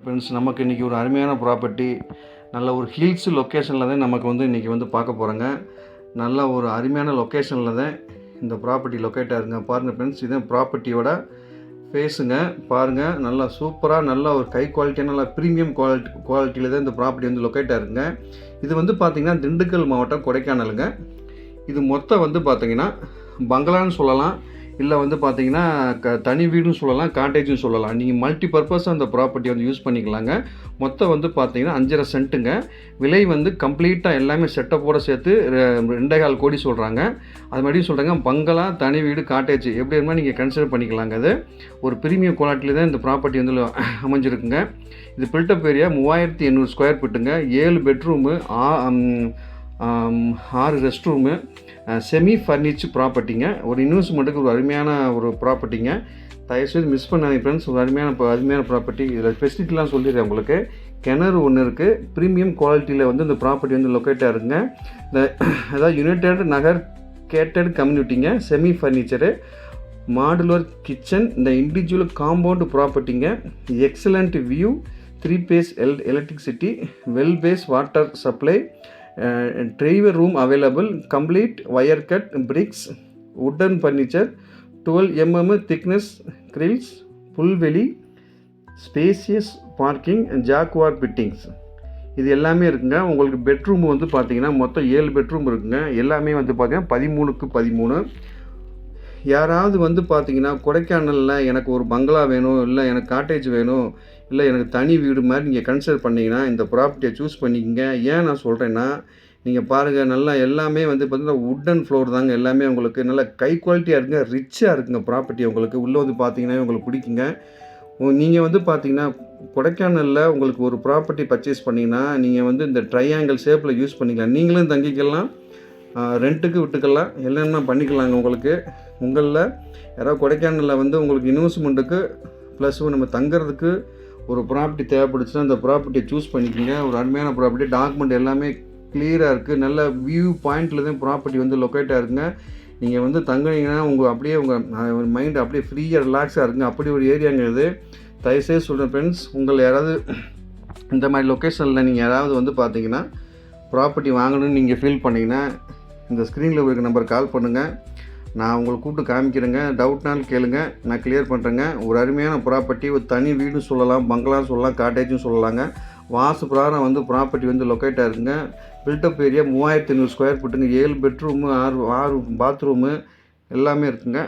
Friends, நமக்கு இன்றைக்கி ஒரு அருமையான ப்ராப்பர்ட்டி, நல்ல ஒரு ஹில்ஸ் லொக்கேஷனில் தான் நமக்கு வந்து இன்றைக்கி வந்து பார்க்க போகிறோங்க. நல்ல ஒரு அருமையான லொக்கேஷனில் தான் இந்த ப்ராப்பர்ட்டி லொக்கேட் ஆகுங்க. பாருங்கள் ஃப்ரெண்ட்ஸ், இதுதான் ப்ராப்பர்ட்டியோட ஃபேஸுங்க. பாருங்கள், நல்லா சூப்பராக, நல்ல ஒரு ஹை குவாலிட்டியான, நல்லா ப்ரீமியம் குவாலிட்டியில் தான் இந்த ப்ராப்பர்ட்டி வந்து லொக்கேட் ஆகுங்க. இது வந்து பார்த்திங்கன்னா திண்டுக்கல் மாவட்டம், கொடைக்கானலுங்க. இது மொத்தம் வந்து பார்த்திங்கன்னா பங்களான்னு சொல்லலாம், இல்லை வந்து பார்த்திங்கன்னா தனி வீடும் சொல்லலாம், காட்டேஜும் சொல்லலாம். நீங்கள் மல்டி பர்பஸாக அந்த ப்ராப்பர்ட்டி வந்து யூஸ் பண்ணிக்கலாங்க. மொத்தம் வந்து பார்த்திங்கன்னா 5.5 சென்ட்டுங்க. விலை வந்து கம்ப்ளீட்டாக எல்லாமே செட்டப்போடு சேர்த்து 2.25 கோடி சொல்கிறாங்க. அது மாதிரியும் சொல்கிறாங்க. பங்களா, தனி வீடு, காட்டேஜ் எப்படி இருந்தால் நீங்கள் கன்சிடர் பண்ணிக்கலாங்க. அது ஒரு ப்ரீமியம் குவாலிட்டியில் தான் இந்த ப்ராப்பர்ட்டி வந்து அமைஞ்சிருக்குங்க. இது பில்டப் ஏரியா 3800 ஸ்கொயர் ஃபீட்டுங்க. 7 bedroom, 6 rest room, semi furniture ப்ராப்பர்ட்டிங்க. ஒரு இன்வெஸ்ட்மெண்ட்டுக்கு ஒரு அருமையான ஒரு ப்ராப்பர்ட்டிங்க. தயவுசெய்து மிஸ் பண்ணாதீங்க ஃப்ரெண்ட்ஸ். ஒரு அருமையான ப்ராப்பர்ட்டி. இதில் ஃபெசிலிட்டிலாம் சொல்லிடுறேன் உங்களுக்கு. கிணறு ஒன்று இருக்குது. ப்ரீமியம் குவாலிட்டியில் வந்து இந்த ப்ராப்பர்ட்டி வந்து லொக்கேட்டாக இருக்குங்க. இந்த அதாவது யுனைடெட் நகர் கேட்டட் கம்யூனிட்டிங்க. செமி ஃபர்னிச்சரு, மாடுலர் கிச்சன், இந்த இண்டிவிஜுவல் காம்பவுண்டு ப்ராப்பர்ட்டிங்க. Excellent view, 3 phase electricity, well base water supply, driver room available, complete wire cut, bricks, wooden furniture, 12 mm thickness grills, புல்வெளி, ஸ்பேசியஸ் பார்க்கிங், ஜாக்வார் ஃபிட்டிங்ஸ், இது எல்லாமே இருக்குங்க. உங்களுக்கு bedroom வந்து பார்த்திங்கன்னா மொத்தம் 7 பெட்ரூம் இருக்குங்க. எல்லாமே வந்து பார்த்திங்கன்னா 13க்கு 13. யாராவது வந்து பார்த்திங்கன்னா கொடைக்கானலில் எனக்கு ஒரு பங்களா வேணும், இல்லை எனக்கு காட்டேஜ் வேணும், இல்லை எனக்கு தனி வீடு மாதிரி நீங்கள் கன்சிடர் பண்ணிங்கன்னா இந்த ப்ராப்பர்ட்டியை சூஸ் பண்ணிக்கங்க. ஏன் நான் சொல்கிறேன்னா, நீங்கள் பாருங்கள், நல்லா எல்லாமே வந்து பார்த்திங்கன்னா வுட்டன் ஃப்ளோர் தாங்க. எல்லாமே உங்களுக்கு நல்ல ஹை குவாலிட்டியாக இருக்குங்க, ரிச்சாக இருக்குங்க ப்ராப்பர்ட்டி. உங்களுக்கு உள்ளே வந்து பார்த்திங்கன்னா உங்களுக்கு பிடிக்குங்க. நீங்கள் வந்து பார்த்திங்கன்னா கொடைக்கானலில் உங்களுக்கு ஒரு ப்ராப்பர்ட்டி பர்ச்சேஸ் பண்ணிங்கன்னா நீங்கள் வந்து இந்த ட்ரையாங்கிள் ஷேப்பில் யூஸ் பண்ணிக்கலாம். நீங்களும் தங்கிக்கலாம், ரெண்ட்டுக்கு விட்டுக்கலாம், என்னென்ன பண்ணிக்கலாங்க. உங்களில் யாராவது கொடைக்கானலில் வந்து உங்களுக்கு இன்வெஸ்ட்மெண்ட்டுக்கு ப்ளஸ் நம்ம தங்குறதுக்கு ஒரு ப்ராப்பர்ட்டி தேவைப்படுச்சுன்னா அந்த ப்ராப்பர்ட்டியை சூஸ் பண்ணிக்கோங்க. ஒரு அருமையான ப்ராப்பர்ட்டி. டாக்குமெண்ட் எல்லாமே கிளியராக இருக்குது. நல்ல வியூ பாயிண்டில் தான் ப்ராப்பர்ட்டி வந்து லொக்கேட்டாக இருக்குங்க. நீங்கள் வந்து தங்குனீங்கன்னா அப்படியே உங்கள் மைண்டு அப்படியே ஃப்ரீயாக ரிலாக்ஸாக இருக்குங்க. அப்படி ஒரு ஏரியாங்கிறது. தயவுசெய்து சொல்கிறேன் ஃப்ரெண்ட்ஸ், உங்களை யாராவது இந்த மாதிரி லொக்கேஷனில் நீங்கள் யாராவது வந்து பார்த்தீங்கன்னா ப்ராப்பர்ட்டி வாங்கணும்னு நீங்கள் ஃபீல் பண்ணிங்கன்னா இந்த ஸ்க்ரீனில் இருக்க நம்பர் கால் பண்ணுங்கள். நான் உங்களுக்கு கூப்பிட்டு காமிக்கிறேங்க. டவுட்னாலும் கேளுங்க, நான் கிளியர் பண்ணுறேங்க. ஒரு அருமையான ப்ராப்பர்ட்டி. ஒரு தனி வீடும் சொல்லலாம், பங்களான்னு சொல்லலாம், காட்டேஜும் சொல்லலாங்க. வாஸ்து பிரகாரம் வந்து ப்ராப்பர்ட்டி வந்து லொக்கேட்டாக இருக்குங்க. பில்டப் ஏரியா 3500 ஸ்கொயர் ஃபீட்டுங்க. 7 பெட்ரூமு, 6 பாத்ரூமு எல்லாமே இருக்குங்க.